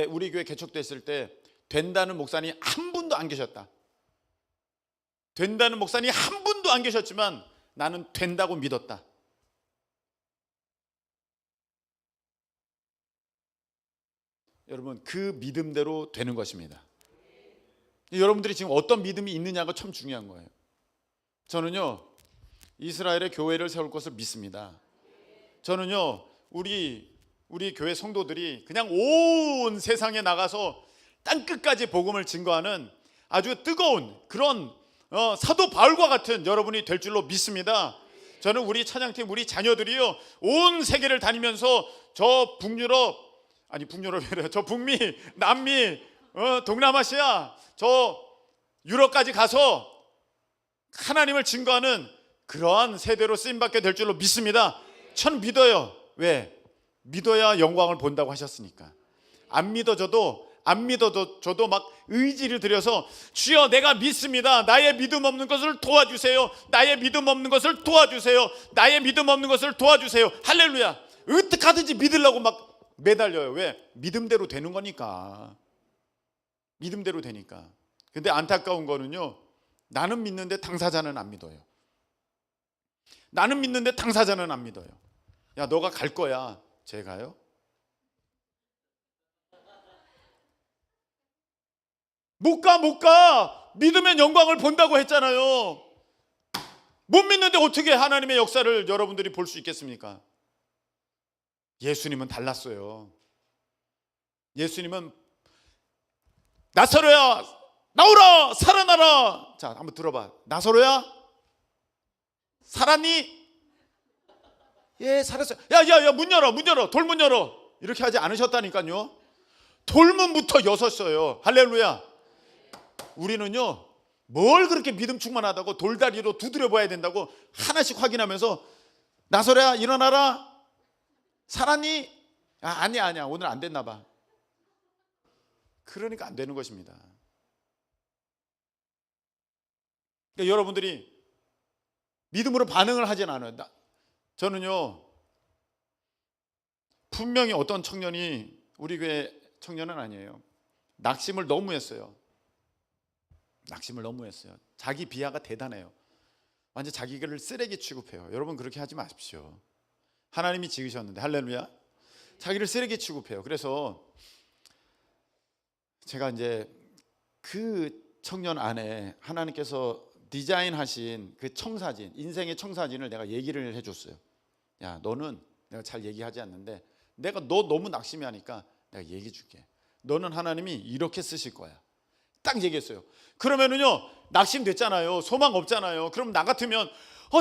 우리 교회 개척됐을 때 된다는 목사님 한 분도 안 계셨다. 된다는 목사님 한 분도 안 계셨지만 나는 된다고 믿었다. 여러분 그 믿음대로 되는 것입니다. 여러분들이 지금 어떤 믿음이 있느냐가 참 중요한 거예요. 저는요 이스라엘의 교회를 세울 것을 믿습니다. 저는요 우리 교회 성도들이 그냥 온 세상에 나가서 땅끝까지 복음을 증거하는 아주 뜨거운 그런 사도 바울과 같은 여러분이 될 줄로 믿습니다. 저는 우리 찬양팀 우리 자녀들이요 온 세계를 다니면서 저 북유럽이래요. 저 북미, 남미, 동남아시아, 저 유럽까지 가서 하나님을 증거하는 그러한 세대로 쓰임받게 될 줄로 믿습니다. 전 믿어요. 왜? 믿어야 영광을 본다고 하셨으니까. 안 믿어져도 안 믿어도 저도 막 의지를 들여서 주여 내가 믿습니다. 나의 믿음 없는 것을 도와주세요. 나의 믿음 없는 것을 도와주세요. 나의 믿음 없는 것을 도와주세요. 할렐루야. 어떻게 하든지 믿으려고 막 매달려요. 왜? 믿음대로 되는 거니까. 믿음대로 되니까. 근데 안타까운 거는요, 나는 믿는데 당사자는 안 믿어요. 나는 믿는데 당사자는 안 믿어요. 야, 너가 갈 거야. 제가요? 못 가. 믿으면 영광을 본다고 했잖아요. 못 믿는데 어떻게 하나님의 역사를 여러분들이 볼 수 있겠습니까? 예수님은 달랐어요. 예수님은 나사로야 나오라 살아나라. 자, 한번 들어봐. 나사로야 살았니? 예, 살았어요. 야, 문 열어. 돌문 열어. 이렇게 하지 않으셨다니까요. 돌문부터 여섰어요. 할렐루야. 우리는요, 뭘 그렇게 믿음 충만하다고 돌다리로 두드려 봐야 된다고 하나씩 확인하면서 나서라 일어나라 살았니? 아니야 오늘 안 됐나 봐. 그러니까 안 되는 것입니다. 그러니까 여러분들이 믿음으로 반응을 하진 않아요. 저는요, 분명히 어떤 청년이, 우리 교회 청년은 아니에요, 낙심을 너무 했어요. 자기 비하가 대단해요. 완전 자기를 쓰레기 취급해요. 여러분 그렇게 하지 마십시오. 하나님이 지으셨는데, 할렐루야, 자기를 쓰레기 취급해요. 그래서 제가 이제 그 청년 안에 하나님께서 디자인하신 그 청사진, 인생의 청사진을 내가 얘기를 해줬어요. 야, 너는, 내가 잘 얘기하지 않는데 내가 너 너무 낙심이 하니까 내가 얘기해 줄게. 너는 하나님이 이렇게 쓰실 거야. 딱 얘기했어요. 그러면은요, 낙심됐잖아요. 소망 없잖아요. 그럼 나 같으면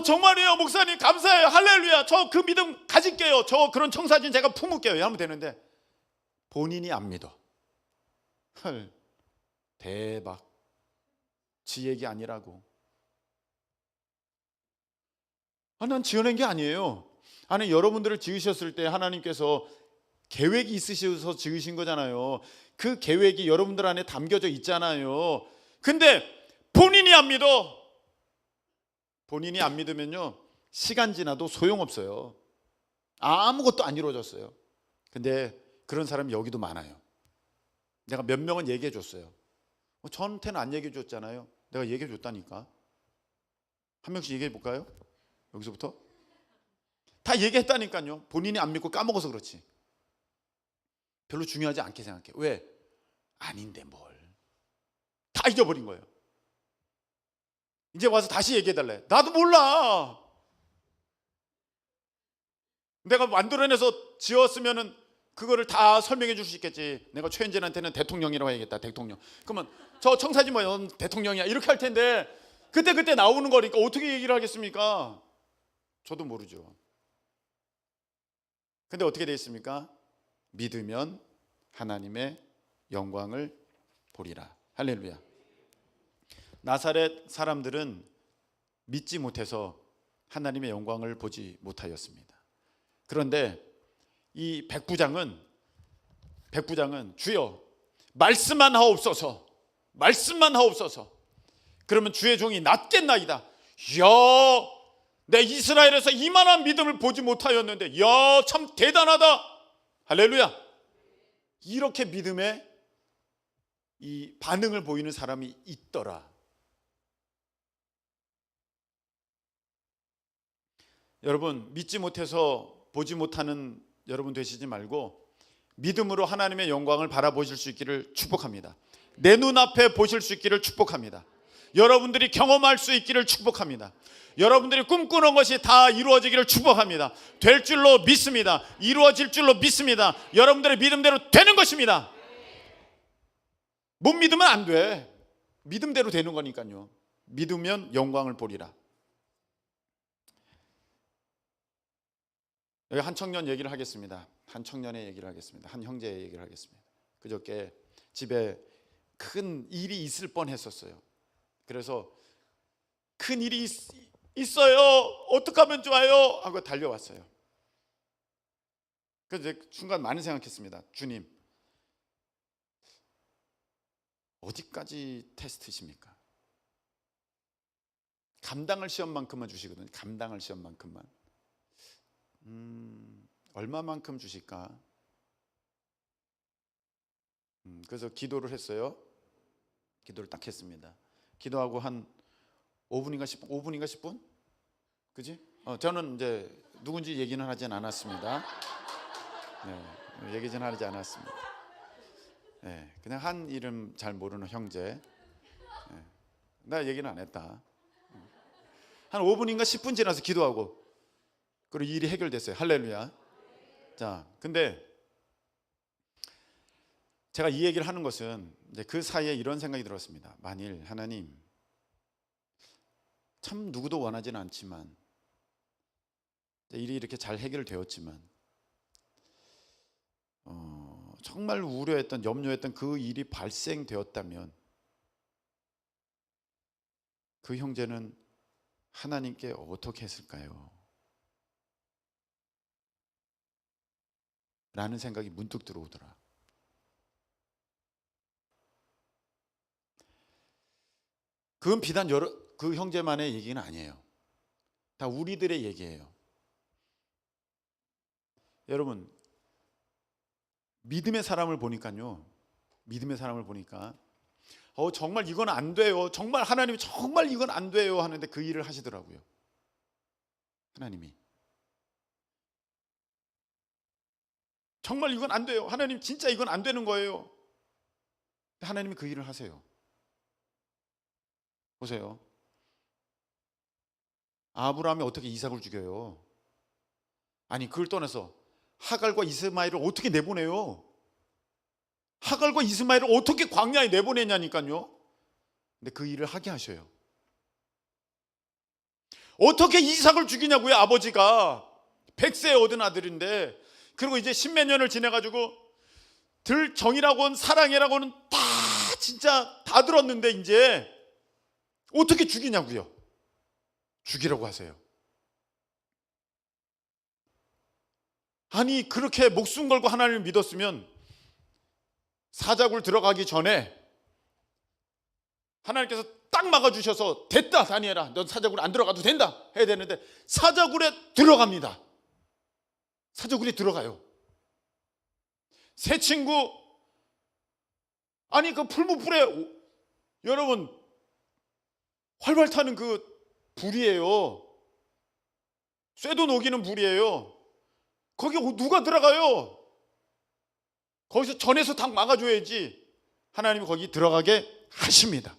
정말이에요 목사님 감사해요 할렐루야 저 그 믿음 가질게요. 저 그런 청사진 제가 품을게요 하면 되는데, 본인이 안 믿어. 헐, 대박. 지 얘기 아니라고. 난 지어낸 게 아니에요. 아니, 여러분들을 지으셨을 때 하나님께서 계획이 있으셔서 지으신 거잖아요. 그 계획이 여러분들 안에 담겨져 있잖아요. 근데 본인이 안 믿어. 본인이 안 믿으면요, 시간 지나도 소용없어요. 아무것도 안 이루어졌어요. 근데 그런 사람이 여기도 많아요. 내가 몇 명은 얘기해 줬어요. 저한테는 안 얘기해 줬잖아요. 내가 얘기해 줬다니까. 한 명씩 얘기해 볼까요? 여기서부터. 다 얘기했다니까요. 본인이 안 믿고 까먹어서 그렇지. 별로 중요하지 않게 생각해. 왜? 아닌데 뭘. 다 잊어버린 거예요. 이제 와서 다시 얘기해달래. 나도 몰라. 내가 만들어내서 지었으면은 그거를 다 설명해 줄 수 있겠지. 내가 최현진한테는 대통령이라고 해야겠다. 대통령. 그러면 저 청사진 뭐야 대통령이야 이렇게 할 텐데, 그때 나오는 거니까 어떻게 얘기를 하겠습니까? 저도 모르죠. 근데 어떻게 되어 있습니까? 믿으면 하나님의 영광을 보리라. 할렐루야. 나사렛 사람들은 믿지 못해서 하나님의 영광을 보지 못하였습니다. 그런데 이 백부장은 주여 말씀만 하옵소서. 그러면 주의 종이 낫겠나이다. 이야, 내 이스라엘에서 이만한 믿음을 보지 못하였는데, 이야 참 대단하다. 할렐루야. 이렇게 믿음에 이 반응을 보이는 사람이 있더라. 여러분, 믿지 못해서 보지 못하는 여러분 되시지 말고 믿음으로 하나님의 영광을 바라보실 수 있기를 축복합니다. 내 눈앞에 보실 수 있기를 축복합니다. 여러분들이 경험할 수 있기를 축복합니다. 여러분들이 꿈꾸는 것이 다 이루어지기를 축복합니다. 될 줄로 믿습니다. 이루어질 줄로 믿습니다. 여러분들의 믿음대로 되는 것입니다. 못 믿으면 안 돼. 믿음대로 되는 거니까요. 믿으면 영광을 보리라. 여기 한 청년 얘기를 하겠습니다. 한 청년의 얘기를 하겠습니다. 한 형제의 얘기를 하겠습니다. 그저께 집에 큰 일이 있을 뻔했었어요. 그래서 큰 일이 있어요. 어떻게 하면 좋아요? 하고 달려왔어요. 그래서 순간 많이 생각했습니다. 주님, 어디까지 테스트십니까? 감당할 시험만큼만 주시거든요. 감당할 시험만큼만. 얼마만큼 주실까? 그래서 기도를 했어요. 기도를 딱 했습니다. 기도하고 한 5분인가 10분? 5분인가 10분? 그지? 저는 이제 누군지 얘기는 하진 않았습니다. 네, 얘기는 하지 않았습니다. 네, 그냥 한 이름 잘 모르는 형제. 네, 나 얘기는 안 했다. 한 5분인가 10분 지나서 기도하고 그리고 일이 해결됐어요. 할렐루야. 자, 근데 제가 이 얘기를 하는 것은 이제 그 사이에 이런 생각이 들었습니다. 만일 하나님, 참 누구도 원하지는 않지만 일이 이렇게 잘 해결되었지만 정말 우려했던, 염려했던 그 일이 발생되었다면 그 형제는 하나님께 어떻게 했을까요? 라는 생각이 문득 들어오더라. 그건 비단 그 형제만의 얘기는 아니에요. 다 우리들의 얘기예요. 여러분, 믿음의 사람을 보니까요. 믿음의 사람을 보니까 정말 이건 안 돼요. 정말 하나님이 정말 이건 안 돼요 하는데 그 일을 하시더라고요. 하나님이. 정말 이건 안 돼요. 하나님 진짜 이건 안 되는 거예요. 하나님이 그 일을 하세요. 보세요. 아브라함이 어떻게 이삭을 죽여요? 아니, 그걸 떠나서 하갈과 이스마엘을 어떻게 내보내요? 하갈과 이스마엘을 어떻게 광야에 내보내냐니까요. 근데 그 일을 하게 하셔요. 어떻게 이삭을 죽이냐고요? 아버지가 100세에 얻은 아들인데, 그리고 이제 십몇 년을 지내가지고 정이라고는 사랑이라고는 다 진짜 다 들었는데 이제 어떻게 죽이냐고요? 죽이라고 하세요. 아니, 그렇게 목숨 걸고 하나님을 믿었으면 사자굴 들어가기 전에 하나님께서 딱 막아주셔서 됐다 다니엘아, 넌 사자굴 안 들어가도 된다 해야 되는데 사자굴에 들어갑니다. 사자굴에 들어가요. 새 친구, 아니 그 풀무불에 여러분 활활 타는 그 불이에요. 쇠도 녹이는 불이에요. 거기 누가 들어가요? 거기서 전에서 딱 막아줘야지. 하나님이 거기 들어가게 하십니다.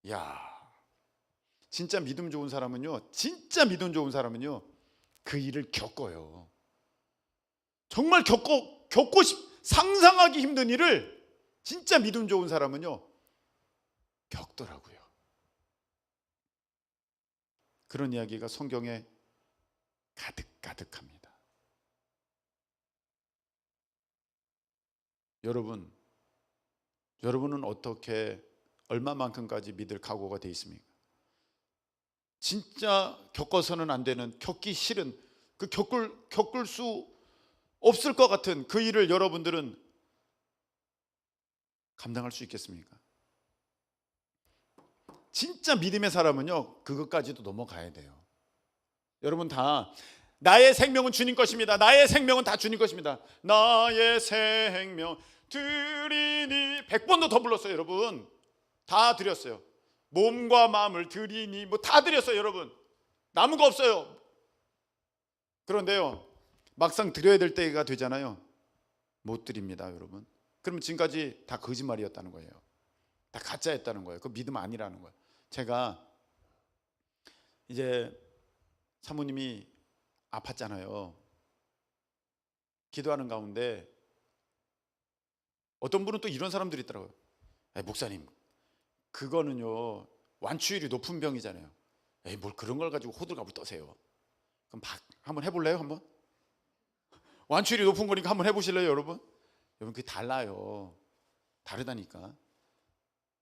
야, 진짜 믿음 좋은 사람은요, 진짜 믿음 좋은 사람은요, 그 일을 겪어요. 정말 겪고 상상하기 힘든 일을 진짜 믿음 좋은 사람은요, 겪더라고요. 그런 이야기가 성경에 가득가득합니다. 여러분은 어떻게 얼마만큼까지 믿을 각오가 돼 있습니까? 진짜 겪어서는 안 되는, 겪기 싫은, 그 겪을 수 없을 것 같은 그 일을 여러분들은 감당할 수 있겠습니까? 진짜 믿음의 사람은요, 그것까지도 넘어가야 돼요. 여러분 다 나의 생명은 주님 것입니다. 나의 생명은 다 주님 것입니다. 나의 생명 드리니 100번도 더 불렀어요. 여러분 다 드렸어요. 몸과 마음을 드리니 뭐 다 드렸어요. 여러분 남은 거 없어요. 그런데요, 막상 드려야 될 때가 되잖아요. 못 드립니다. 여러분, 그러면 지금까지 다 거짓말이었다는 거예요. 다 가짜였다는 거예요. 그 믿음 아니라는 거예요. 제가 이제 사모님이 아팠잖아요. 기도하는 가운데 어떤 분은 또 이런 사람들이 있더라고요. 목사님, 그거는요 완치율이 높은 병이잖아요. 뭘 그런 걸 가지고 호들갑을 떠세요. 그럼 한번 해볼래요? 한번? 완치율이 높은 거니까 한번 해보실래요? 여러분 그게 달라요. 다르다니까.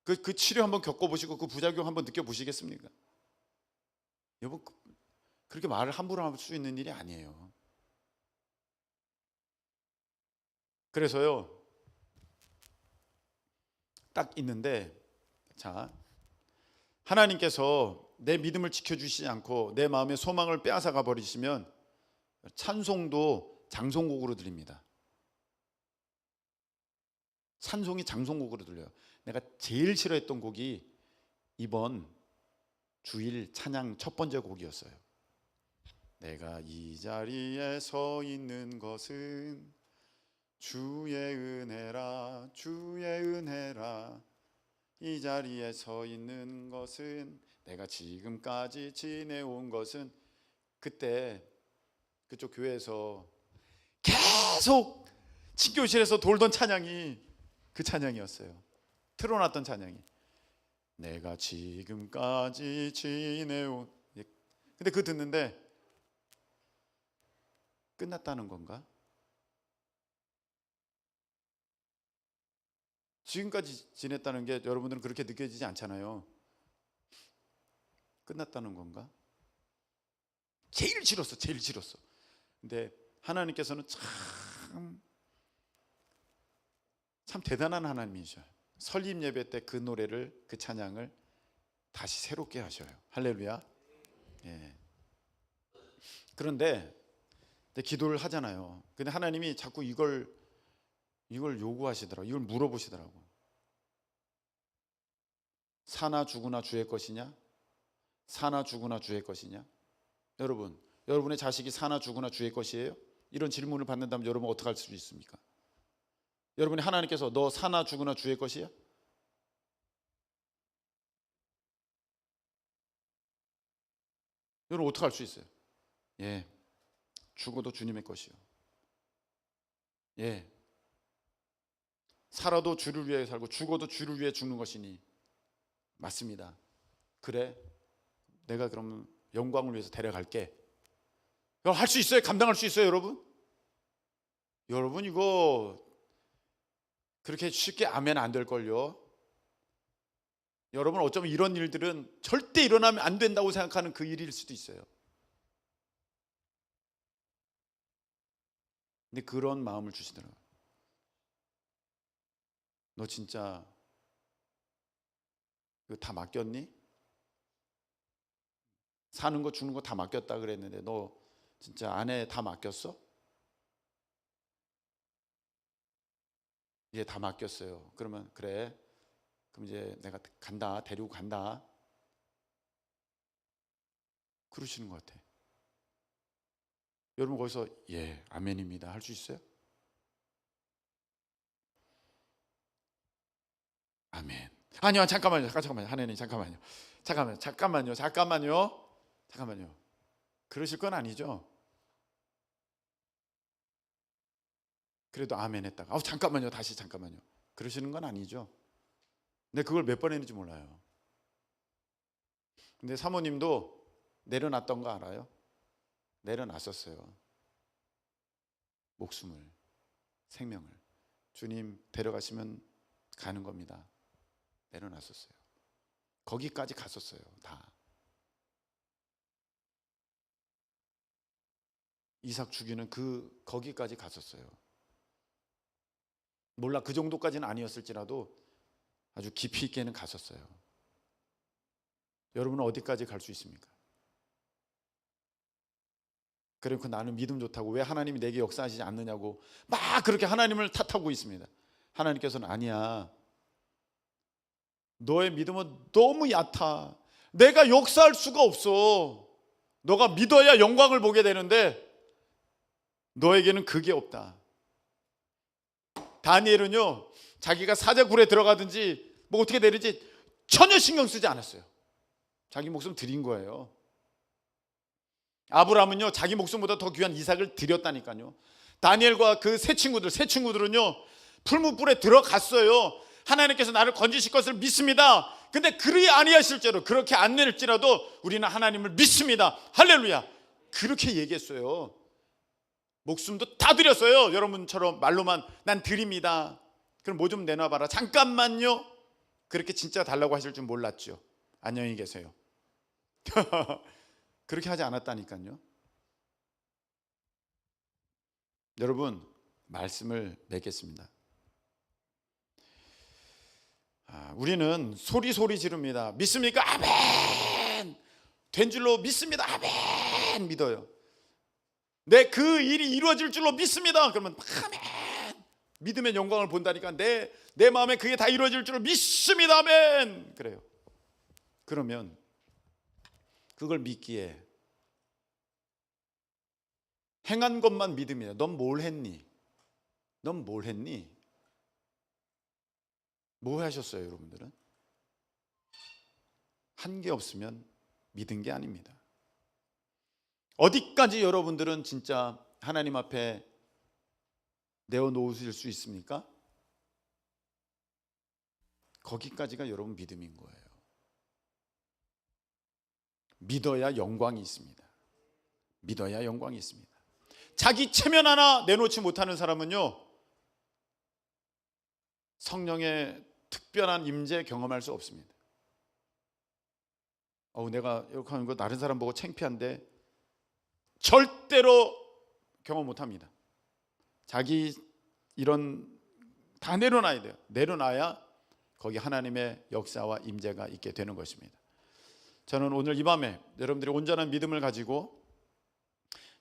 그 치료 한번 겪어보시고 그 부작용 한번 느껴보시겠습니까? 여러분 그렇게 말을 함부로 할 수 있는 일이 아니에요. 그래서요, 딱 있는데, 자, 하나님께서 내 믿음을 지켜주시지 않고 내 마음의 소망을 빼앗아가 버리시면 찬송도 장송곡으로 드립니다. 찬송이 장송곡으로 들려요. 내가 제일 싫어했던 곡이 이번 주일 찬양 첫 번째 곡이었어요. 내가 이 자리에 서 있는 것은 주의 은혜라, 주의 은혜라. 이 자리에 서 있는 것은, 내가 지금까지 지내온 것은, 그때 그쪽 교회에서 계속 친교실에서 돌던 찬양이 그 찬양이었어요. 틀어놨던 찬양이 내가 지금까지 지내온. 근데 그거 듣는데 끝났다는 건가? 지금까지 지냈다는 게 여러분들은 그렇게 느껴지지 않잖아요. 끝났다는 건가? 제일 싫었어, 제일 싫었어. 근데 하나님께서는 참 대단한 하나님이셔요. 설립 예배 때 그 노래를, 그 찬양을 다시 새롭게 하셔요. 할렐루야. 예. 그런데 기도를 하잖아요. 근데 하나님이 자꾸 이걸 요구하시더라고요. 이걸 물어보시더라고요. 사나 죽으나 주의 것이냐? 사나 죽으나 주의 것이냐? 여러분의 자식이 사나 죽으나 주의 것이에요? 이런 질문을 받는다면 여러분 어떻게 할 수 있습니까? 여러분이 하나님께서 너 사나 죽으나 주의 것이야? 여러분 어떻게 할 수 있어요? 예, 죽어도 주님의 것이요. 예, 살아도 주를 위해 살고 죽어도 주를 위해 죽는 것이니. 맞습니다. 그래, 내가 그럼 영광을 위해서 데려갈게. 할 수 있어요? 감당할 수 있어요, 여러분? 여러분 이거 그렇게 쉽게 아멘 안 될걸요. 여러분 어쩌면 이런 일들은 절대 일어나면 안 된다고 생각하는 그 일일 수도 있어요. 근데 그런 마음을 주시더라고요. 너 진짜 이거 다 맡겼니? 사는 거 죽는 거 다 맡겼다 그랬는데 너 진짜 아내 다 맡겼어? 예, 다 맡겼어요. 그러면 그래, 그럼 이제 내가 간다, 데리고 간다, 그러시는 것 같아. 여러분 거기서 예, 아멘입니다 할 수 있어요? 아멘. 아니요, 잠깐만요. 하나님 잠깐만요. 그러실 건 아니죠? 그래도 아멘 했다가 잠깐만요, 다시 잠깐만요, 그러시는 건 아니죠? 근데 그걸 몇 번 했는지 몰라요. 근데 사모님도 내려놨던 거 알아요? 내려놨었어요. 목숨을, 생명을. 주님 데려가시면 가는 겁니다. 내려놨었어요. 거기까지 갔었어요. 다. 이삭 죽이는 거기까지 갔었어요. 몰라, 그 정도까지는 아니었을지라도 아주 깊이 있게는 갔었어요. 여러분은 어디까지 갈 수 있습니까? 그리고 나는 믿음 좋다고 왜 하나님이 내게 역사하시지 않느냐고 막 그렇게 하나님을 탓하고 있습니다. 하나님께서는 아니야, 너의 믿음은 너무 얕아. 내가 역사할 수가 없어. 너가 믿어야 영광을 보게 되는데 너에게는 그게 없다. 다니엘은요, 자기가 사자굴에 들어가든지 뭐 어떻게 되든지 전혀 신경 쓰지 않았어요. 자기 목숨 드린 거예요. 아브라함은요, 자기 목숨보다 더 귀한 이삭을 드렸다니까요. 다니엘과 그 세 친구들은요 풀무불에 들어갔어요. 하나님께서 나를 건지실 것을 믿습니다. 근데 그리 아니하실지라도, 그렇게 안 될지라도 우리는 하나님을 믿습니다. 할렐루야. 그렇게 얘기했어요. 목숨도 다 드렸어요. 여러분처럼 말로만 난 드립니다. 그럼 뭐 좀 내놔봐라. 잠깐만요. 그렇게 진짜 달라고 하실 줄 몰랐죠. 안녕히 계세요. 그렇게 하지 않았다니까요. 여러분 말씀을 맺겠습니다. 우리는 소리 지릅니다. 믿습니까? 아멘. 된 줄로 믿습니다. 아멘. 믿어요. 내 그 일이 이루어질 줄로 믿습니다. 그러면 아멘. 믿음의 영광을 본다니까. 내 마음에 그게 다 이루어질 줄로 믿습니다. 아멘. 그래요. 그러면 그걸 믿기에 행한 것만 믿음이야. 넌 뭘 했니? 넌 뭘 했니? 뭐 하셨어요, 여러분들은? 한 게 없으면 믿은 게 아닙니다. 어디까지 여러분들은 진짜 하나님 앞에 내어놓으실 수 있습니까? 거기까지가 여러분 믿음인 거예요. 믿어야 영광이 있습니다. 믿어야 영광이 있습니다. 자기 체면 하나 내놓지 못하는 사람은요, 성령의 특별한 임재 경험할 수 없습니다. 내가 이렇게 하는 거 다른 사람 보고 창피한데 절대로 경험 못합니다. 자기 이런 다 내려놔야 돼요. 내려놔야 거기 하나님의 역사와 임재가 있게 되는 것입니다. 저는 오늘 이 밤에 여러분들이 온전한 믿음을 가지고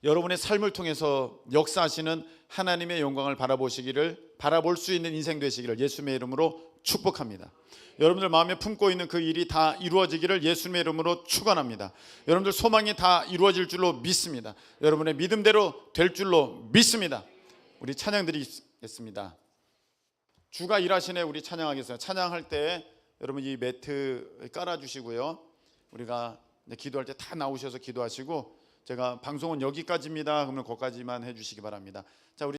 여러분의 삶을 통해서 역사하시는 하나님의 영광을 바라볼 수 있는 인생 되시기를 예수님의 이름으로 축복합니다. 여러분들 마음에 품고 있는 그 일이 다 이루어지기를 예수님의 이름으로 축원합니다. 여러분들 소망이 다 이루어질 줄로 믿습니다. 여러분의 믿음대로 될 줄로 믿습니다. 우리 찬양 드리겠습니다. 주가 일하시네. 우리 찬양하겠습니다. 찬양할 때 여러분 이 매트 깔아주시고요. 우리가 기도할 때 다 나오셔서 기도하시고, 제가 방송은 여기까지입니다. 그러면 거기까지만 해주시기 바랍니다. 자, 우리